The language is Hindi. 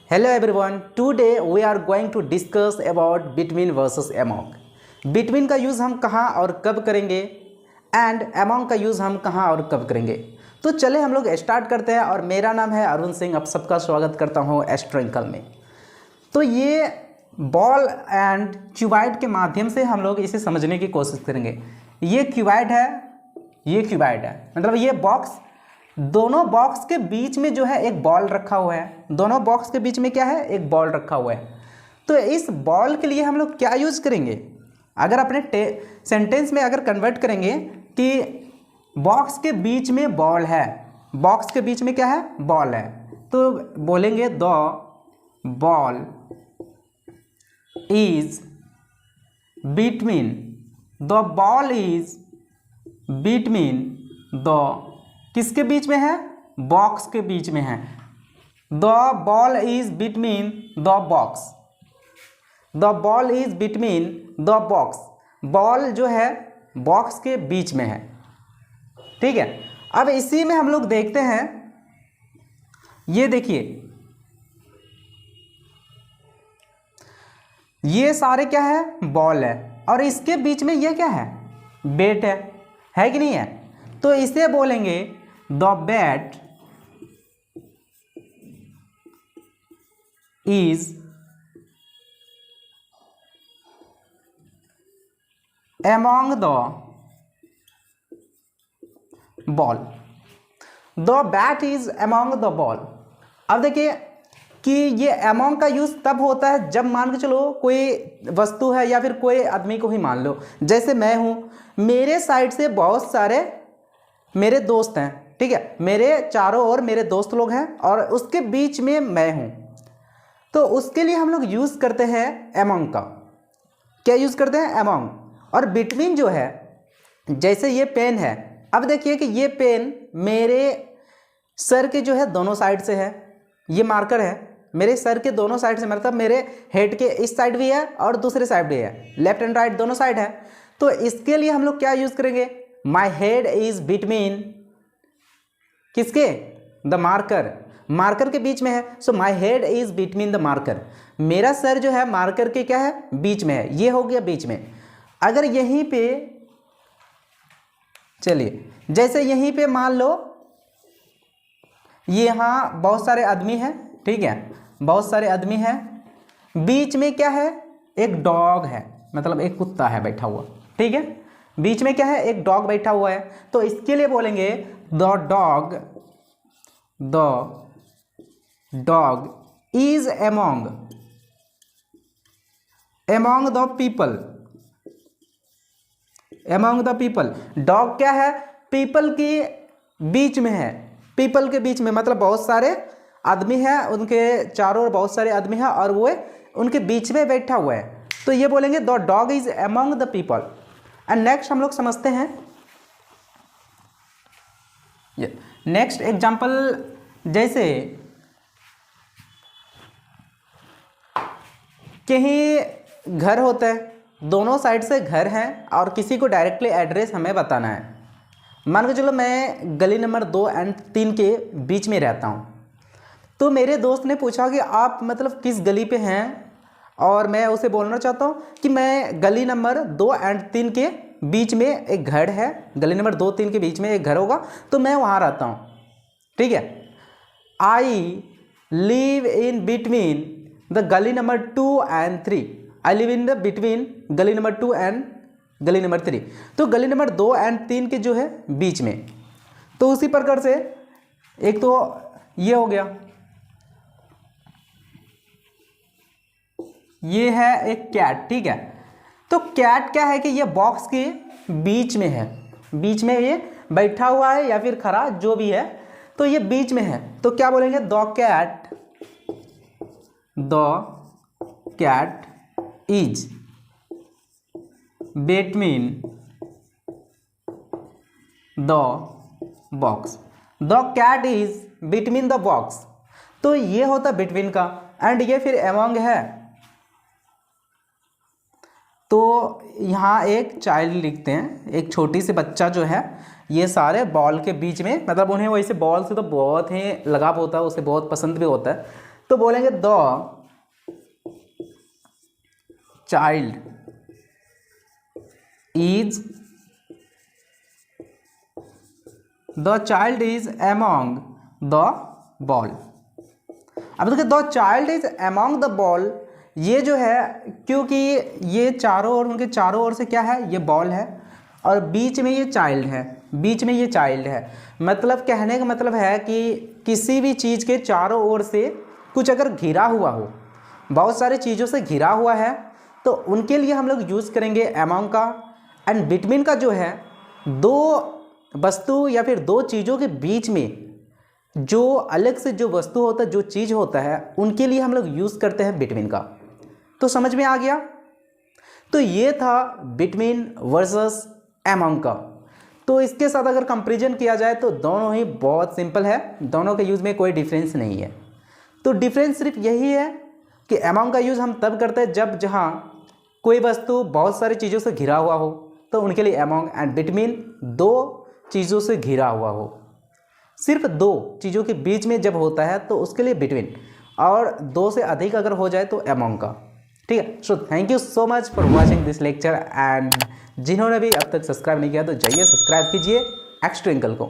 Hello everyone, today we are going to discuss about between versus among. Between का यूज़ हम कहाँ और कब करेंगे एंड among का यूज़ हम कहाँ और कब करेंगे। तो चले हम लोग स्टार्ट करते हैं और मेरा नाम है अरुण सिंह। आप सबका स्वागत करता हूँ एस्ट्रोइंकल में। तो ये बॉल एंड क्यूबाइड के माध्यम से हम लोग इसे समझने की कोशिश करेंगे। ये क्यूबाइड है, ये क्यूबाइड है, मतलब ये बॉक्स, दोनों बॉक्स के बीच में जो है एक बॉल रखा हुआ है। दोनों बॉक्स के बीच में क्या है, एक बॉल रखा हुआ है। तो इस बॉल के लिए हम लोग क्या यूज़ करेंगे, अगर अपने सेंटेंस में अगर कन्वर्ट करेंगे कि बॉक्स के बीच में बॉल है, बॉक्स के बीच में क्या है, बॉल है, तो बोलेंगे the ball is between, the ball is between the, किसके बीच में है, बॉक्स के बीच में है। The ball is between the box, the ball is between the box, ball जो है बॉक्स के बीच में है। ठीक है, अब इसी में हम लोग देखते हैं, ये देखिए ये सारे क्या है, बॉल है, और इसके बीच में ये क्या है, बैट है कि नहीं है। तो इसे बोलेंगे the bat is among the ball, the bat is among the ball. अब देखिए कि ये among का यूज तब होता है जब मान के चलो कोई वस्तु है या फिर कोई आदमी को ही मान लो, जैसे मैं हूं, मेरे साइड से बहुत सारे मेरे दोस्त हैं, ठीक है, मेरे चारों ओर मेरे दोस्त लोग हैं और उसके बीच में मैं हूं, तो उसके लिए हम लोग यूज करते हैं among का। क्या यूज करते हैं, among। और बिटवीन जो है, जैसे ये पेन है, अब देखिए कि ये पेन मेरे सर के जो है दोनों साइड से है, ये मार्कर है मेरे सर के दोनों साइड से, मतलब मेरे हेड के इस साइड भी है और दूसरे साइड भी है, लेफ्ट एंड राइट दोनों साइड है। तो इसके लिए हम लोग क्या यूज करेंगे, माई हेड इज बिटवीन, किसके, द मार्कर, मार्कर के बीच में है, so my head is between the marker, मेरा सर जो है मार्कर के क्या है, बीच में है, ये हो गया बीच में। अगर यहीं पे चलिए, जैसे यहीं पे मान लो यहाँ बहुत सारे आदमी हैं, ठीक है, बहुत सारे आदमी हैं, बीच में क्या है, एक डॉग है, मतलब एक कुत्ता है बैठा हुआ, ठीक है, बीच में क्या है, एक डॉग बैठा हुआ है। तो इसके लिए बोलेंगे the dog, the dog is among the people, among the people. Dog क्या है, पीपल के बीच में है, पीपल के बीच में मतलब बहुत सारे आदमी हैं, उनके चारों ओर बहुत सारे आदमी हैं और वो उनके बीच में बैठा हुआ है, तो ये बोलेंगे the dog is among the people. And next हम लोग समझते हैं, नेक्स्ट एग्जाम्पल, जैसे कहीं घर होता है, दोनों साइड से घर हैं और किसी को डायरेक्टली एड्रेस हमें बताना है। मान के चलो मैं गली नंबर 2 और 3 के बीच में रहता हूँ, तो मेरे दोस्त ने पूछा कि आप मतलब किस गली पे हैं, और मैं उसे बोलना चाहता हूँ कि मैं गली नंबर 2 और 3 के बीच में एक घर है, गली नंबर 2 3 के बीच में एक घर होगा, तो मैं वहाँ रहता हूँ, ठीक है। I live in between the गली नंबर 2 और 3, I live in the between गली नंबर 2 एंड गली नंबर 3, तो गली नंबर 2 और 3 के जो है बीच में। तो उसी प्रकार से एक तो ये हो गया, ये है एक कैट, ठीक है। तो कैट क्या है कि ये बॉक्स के बीच में है, बीच में ये बैठा हुआ है या फिर खड़ा जो भी है, तो ये बीच में है, तो क्या बोलेंगे, the cat is between the box, the cat is between the box. तो ये होता बिटवीन का, एंड ये फिर among है। तो यहाँ एक चाइल्ड लिखते हैं, एक छोटी सी बच्चा जो है, ये सारे बॉल के बीच में, मतलब उन्हें वैसे बॉल से तो बहुत ही लगाव होता है, उसे बहुत पसंद भी होता है, तो बोलेंगे the child is among the ball. अब देखिए the child is among the ball, ये जो है क्योंकि ये चारों ओर, उनके चारों ओर से क्या है, ये बॉल है और बीच में ये चाइल्ड है, बीच में ये चाइल्ड है। मतलब कहने का मतलब है कि किसी भी चीज़ के चारों ओर से कुछ अगर घिरा हुआ हो, बहुत सारे चीज़ों से घिरा हुआ है, तो उनके लिए हम लोग यूज़ करेंगे अमॉन्ग का। एंड बिटवीन का जो है, दो वस्तु या फिर दो चीज़ों के बीच में जो अलग से जो वस्तु होता है, जो चीज़ होता है, उनके लिए हम लोग यूज़ करते हैं बिटवीन का। तो समझ में आ गया। तो ये था बिटवीन वर्सेस अमॉन्ग का। तो इसके साथ अगर कंपैरिजन किया जाए तो दोनों ही बहुत सिंपल है, दोनों के यूज़ में कोई डिफरेंस नहीं है। तो डिफरेंस सिर्फ यही है कि अमॉन्ग का यूज़ हम तब करते हैं जब जहाँ कोई वस्तु बहुत सारी चीज़ों से घिरा हुआ हो, तो उनके लिए अमॉन्ग। एंड बिटवीन दो चीज़ों से घिरा हुआ हो, सिर्फ दो चीज़ों के बीच में जब होता है तो उसके लिए बिटवीन, और दो से अधिक अगर हो जाए तो अमॉन्ग का। ठीक है। So thank you so much for watching this lecture. And जिन्होंने भी अब तक सब्सक्राइब नहीं किया तो जाइए सब्सक्राइब कीजिए एक्स ट्विंकल को।